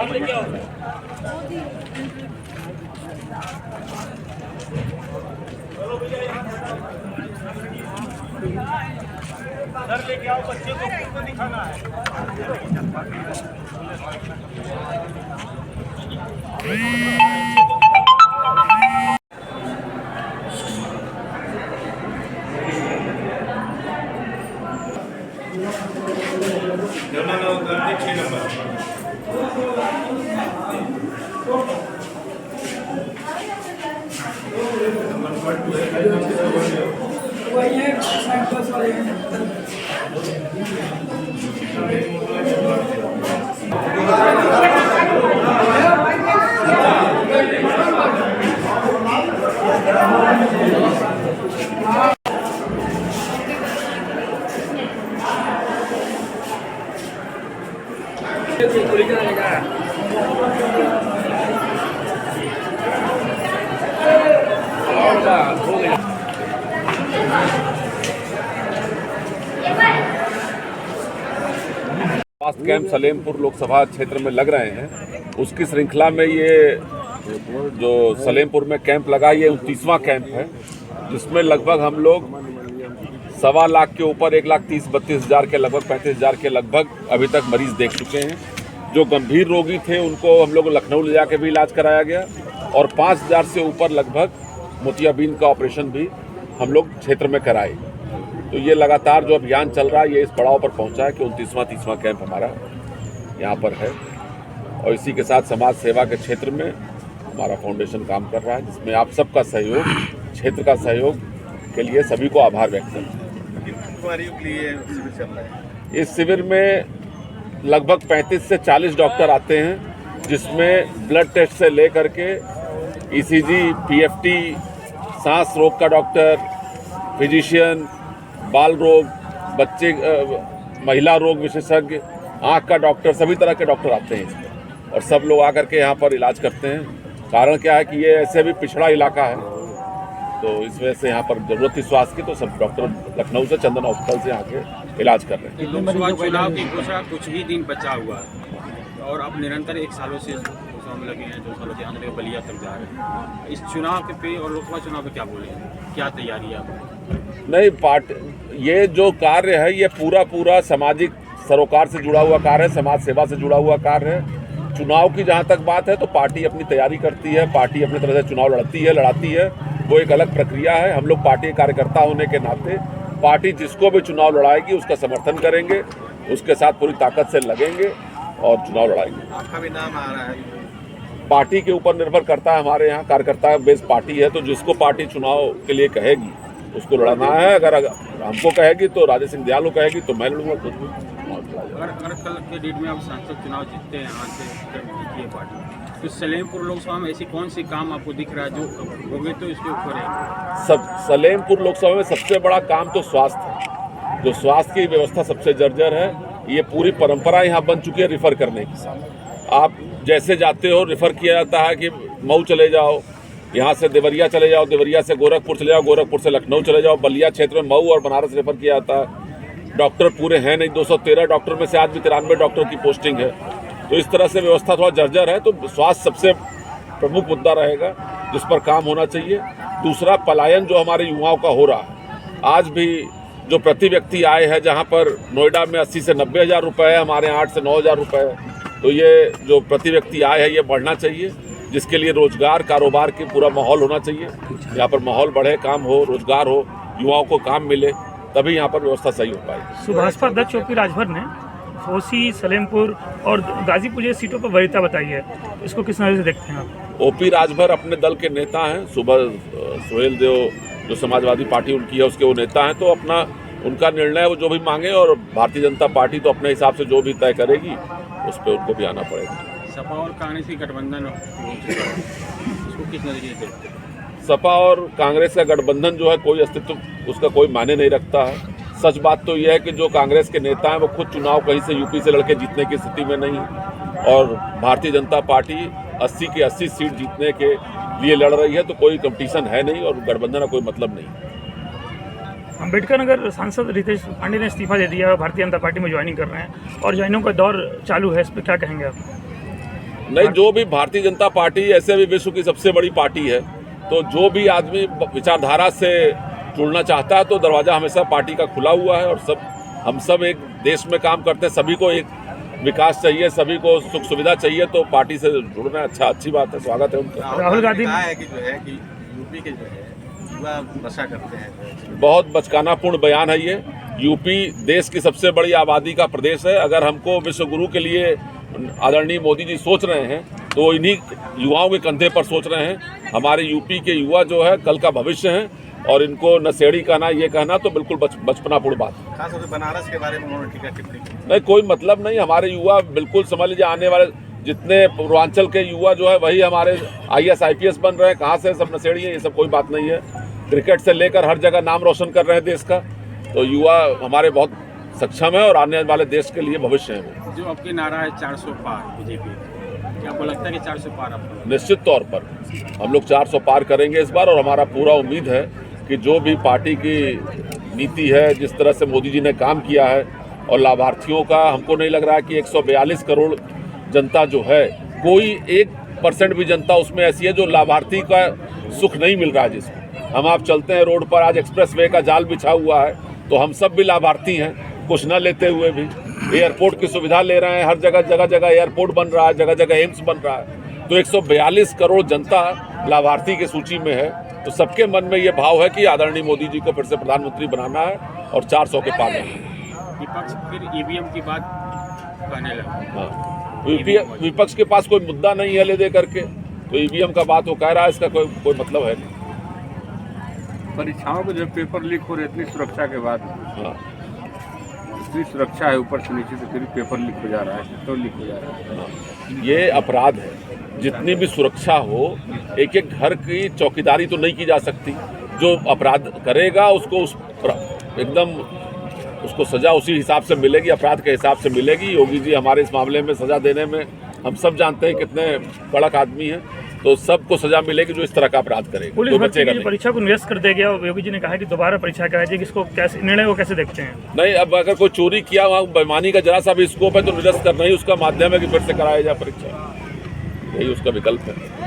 Sir लेके आओ, बच्चे को दिखाना है। नंबर 6 नंबर स्वास्थ्य कैंप सलेमपुर लोकसभा क्षेत्र में लग रहे हैं। उसकी श्रृंखला में ये जो सलेमपुर में कैंप लगा, ये 29वां कैंप है, जिसमें लगभग हम लोग 1.25 लाख के ऊपर 1,30,32,000 के लगभग 35,000 के लगभग अभी तक मरीज देख चुके हैं। जो गंभीर रोगी थे उनको हम लोग लखनऊ ले जाके भी इलाज कराया गया और 5,000 से ऊपर लगभग मोतियाबिंद का ऑपरेशन भी हम लोग क्षेत्र में कराए। तो ये लगातार जो अभियान चल रहा है ये इस पड़ाव पर पहुंचा है कि 29वां 30वां कैंप हमारा यहाँ पर है। और इसी के साथ समाज सेवा के क्षेत्र में हमारा फाउंडेशन काम कर रहा है, जिसमें आप सबका सहयोग, क्षेत्र का सहयोग के लिए सभी को आभार व्यक्त करते हैं। इस शिविर में लगभग 35 से 40 डॉक्टर आते हैं, जिसमें ब्लड टेस्ट से लेकर के ईसीजी, पीएफटी, सांस रोग का डॉक्टर, फिजिशियन, बाल रोग, बच्चे महिला रोग विशेषज्ञ, आँख का डॉक्टर, सभी तरह के डॉक्टर आते हैं इसमें और सब लोग आकर के यहाँ पर इलाज करते हैं। कारण क्या है कि ये ऐसे भी पिछड़ा इलाका है, तो इस वजह से यहाँ पर जरूरत थी स्वास्थ्य की, तो सब डॉक्टर लखनऊ से, चंदन हॉस्पिटल से आके इलाज कर रहे हैं। लोकसभा चुनाव की घोषणा कुछ ही दिन बचा हुआ है और अब निरंतर 1 सालों से में लगे हैं, 2 सालों से आंध्र बलिया तक जा रहे हैं। इस चुनाव के पे और लोकसभा चुनाव पे क्या बोले, क्या तैयारी है आपकी? नहीं, ये जो कार्य है ये पूरा सामाजिक सरोकार से जुड़ा हुआ कार्य है, समाज सेवा से जुड़ा हुआ कार्य है। चुनाव की जहाँ तक बात है तो पार्टी अपनी तैयारी करती है, पार्टी अपनी तरह से चुनाव लड़ाती है, वो एक अलग प्रक्रिया है। हम लोग पार्टी कार्यकर्ता होने के नाते पार्टी जिसको भी चुनाव लड़ाएगी उसका समर्थन करेंगे, उसके साथ पूरी ताकत से लगेंगे और चुनाव लड़ाएंगे। आपका भी नाम आ रहा है। पार्टी के ऊपर निर्भर करता है, हमारे यहाँ कार्यकर्ता बेस पार्टी है, तो जिसको पार्टी चुनाव के लिए कहेगी उसको लड़ना है। अगर हमको कहेगी तो राजे सिंह दयाल को कहेगी तो मैं लड़ूंगा खुद भी। अगर कल के डेट में आप सांसद चुनाव जीतते हैं यहाँ से जीतिए पार्टी, तो सलेमपुर लोकसभा में ऐसी कौन सी काम आपको दिख रहा है जो होंगे तो इसके ऊपर है? सलेमपुर लोकसभा में सबसे बड़ा काम तो स्वास्थ्य है। जो स्वास्थ्य की व्यवस्था सबसे जर्जर है, ये पूरी परंपरा यहाँ बन चुकी है रिफ़र करने की। साथ आप जैसे जाते हो रिफ़र किया जाता है कि मऊ चले जाओ, यहाँ से देवरिया चले जाओ, देवरिया से गोरखपुर चले जाओ, गोरखपुर से लखनऊ चले जाओ, बलिया क्षेत्र में मऊ और बनारस रेफर किया जाता है। डॉक्टर पूरे हैं नहीं, 213 डॉक्टर में से आज भी 93 डॉक्टर की पोस्टिंग है। तो इस तरह से व्यवस्था थोड़ा जर्जर है, तो स्वास्थ्य सबसे प्रमुख मुद्दा रहेगा जिस पर काम होना चाहिए। दूसरा, पलायन जो हमारे युवाओं का हो रहा है, आज भी जो प्रति व्यक्ति आय है, जहाँ पर नोएडा में 80 से 90 हज़ार रुपये है, हमारे यहाँ 8 से 9 हज़ार रुपये है। तो ये जो प्रति व्यक्ति आय है ये बढ़ना चाहिए, जिसके लिए रोजगार कारोबार की पूरा माहौल होना चाहिए। यहाँ पर माहौल बढ़े, काम हो, रोजगार हो, युवाओं को काम मिले, तभी यहाँ पर व्यवस्था सही हो पाएगी। भाजपा अध्यक्ष ओपी राजभर ने फोसी, सलेमपुर और गाजीपुर जैसी सीटों पर वरीयता बताई है, इसको किस नजर से देखते हैं आप? ओपी राजभर अपने दल के नेता हैं। सुबह सोहेल देव जो समाजवादी पार्टी उनकी है उसके वो नेता हैं, तो अपना उनका निर्णय वो जो भी मांगे, और भारतीय जनता पार्टी तो अपने हिसाब से जो भी तय करेगी उस पर उनको भी आना पड़ेगा। सपा और कांग्रेस की गठबंधन इसको किस नजरिए से देखते हैं? सपा और कांग्रेस का गठबंधन जो है कोई अस्तित्व उसका कोई मायने नहीं रखता है। सच बात तो यह है कि जो कांग्रेस के नेता हैं वो खुद चुनाव कहीं से यूपी से लड़के जीतने की स्थिति में नहीं, और भारतीय जनता पार्टी 80 की 80 सीट जीतने के लिए लड़ रही है, तो कोई कंपटीशन है नहीं और गठबंधन का कोई मतलब नहीं। अम्बेडकर नगर सांसद रितेश पांडे ने इस्तीफा दे दिया, भारतीय जनता पार्टी में ज्वाइनिंग कर रहे हैं और ज्वाइनिंग का दौर चालू है, इस पर क्या कहेंगे आप? नहीं, जो भी भारतीय जनता पार्टी ऐसे भी विश्व की सबसे बड़ी पार्टी है, तो जो भी आदमी विचारधारा से जुड़ना चाहता है तो दरवाज़ा हमेशा पार्टी का खुला हुआ है। और हम सब एक देश में काम करते हैं, सभी को एक विकास चाहिए, सभी को सुख सुविधा चाहिए, तो पार्टी से जुड़ना अच्छी बात है, स्वागत है उनका। राहुल गांधी कहा है कि जो है कि यूपी के जो है युवा नशा करते हैं। बहुत बचकानापूर्ण बयान है ये। यूपी देश की सबसे बड़ी आबादी का प्रदेश है। अगर हमको विश्व गुरु के लिए आदरणीय मोदी जी सोच रहे हैं तो इन्हीं युवाओं के कंधे पर सोच रहे हैं। हमारे यूपी के युवा जो है कल का भविष्य है, और इनको नशेड़ी कहना, ये कहना तो बिल्कुल बचपनापूर्ण बात है। खासतौर से बनारस के बारे में उन्होंने टीका टिप्पणी की। नहीं, कोई मतलब नहीं। हमारे युवा बिल्कुल समझ लीजिए, आने वाले जितने पूर्वांचल के युवा जो है वही हमारे IAS IPS बन रहे हैं। कहाँ से सब नशेड़ी है, ये सब कोई बात नहीं है। क्रिकेट से लेकर हर जगह नाम रोशन कर रहे हैं देश का। तो युवा हमारे बहुत सक्षम है और आने वाले देश के लिए भविष्य है। जो आपके नारा है 400 पार बीजेपी, क्या आपको लगता है कि 400 पार आपको? निश्चित तौर पर हम लोग 400 पार करेंगे इस बार, और हमारा पूरा उम्मीद है कि जो भी पार्टी की नीति है, जिस तरह से मोदी जी ने काम किया है, और लाभार्थियों का हमको नहीं लग रहा है कि 142 करोड़ जनता जो है, कोई 1% भी जनता उसमें ऐसी है जो लाभार्थी का सुख नहीं मिल रहा है। जिसको आप चलते हैं रोड पर, आज एक्सप्रेसवे का जाल बिछा हुआ है, तो हम सब भी लाभार्थी हैं, कुछ न लेते हुए भी। एयरपोर्ट की सुविधा ले रहे हैं, हर जगह जगह एयरपोर्ट बन रहा है, जगह जगह एम्स बन रहा है। तो 142 करोड़ जनता लाभार्थी की सूची में है। तो सबके मन में ये भाव है कि आदरणीय मोदी जी को फिर से प्रधानमंत्री बनाना है और 400 के पार जाना है। विपक्ष फिर EVM की बात कहने लगा। हाँ, विपक्ष के पास कोई मुद्दा नहीं है ले दे करके, तो EVM का बात वो कह रहा है, इसका कोई मतलब है नहीं। परीक्षाओं के जब पेपर लीक हो रहे, इतनी सुरक्षा के बाद, हाँ, इतनी सुरक्षा है ऊपर से नीचे से, फिर पेपर लीक हो जा रहा है, तो लीक हो जा रहा है। ये अपराध है। जितनी भी सुरक्षा हो, एक एक घर की चौकीदारी तो नहीं की जा सकती। जो अपराध करेगा उसको एकदम उसको सजा उसी हिसाब से मिलेगी, अपराध के हिसाब से मिलेगी। योगी जी हमारे इस मामले में सजा देने में हम सब जानते हैं कितने कड़क आदमी हैं, तो सबको सजा मिलेगी जो इस तरह का अपराध करेगा। पुलिस तो भर्ती बचेगा की नहीं। परीक्षा को निरस्त कर दिया गया। योगी जी ने कहा कि दोबारा परीक्षा कराई जाएगी। इसको कैसे, निर्णय को कैसे देखते हैं? नहीं, अब अगर कोई चोरी किया, वहाँ बेईमानी का जरा सा भी स्कोप है तो निरस्त करना ही उसका माध्यम है कि फिर से कराया जाए परीक्षा। यही उसका विकल्प है।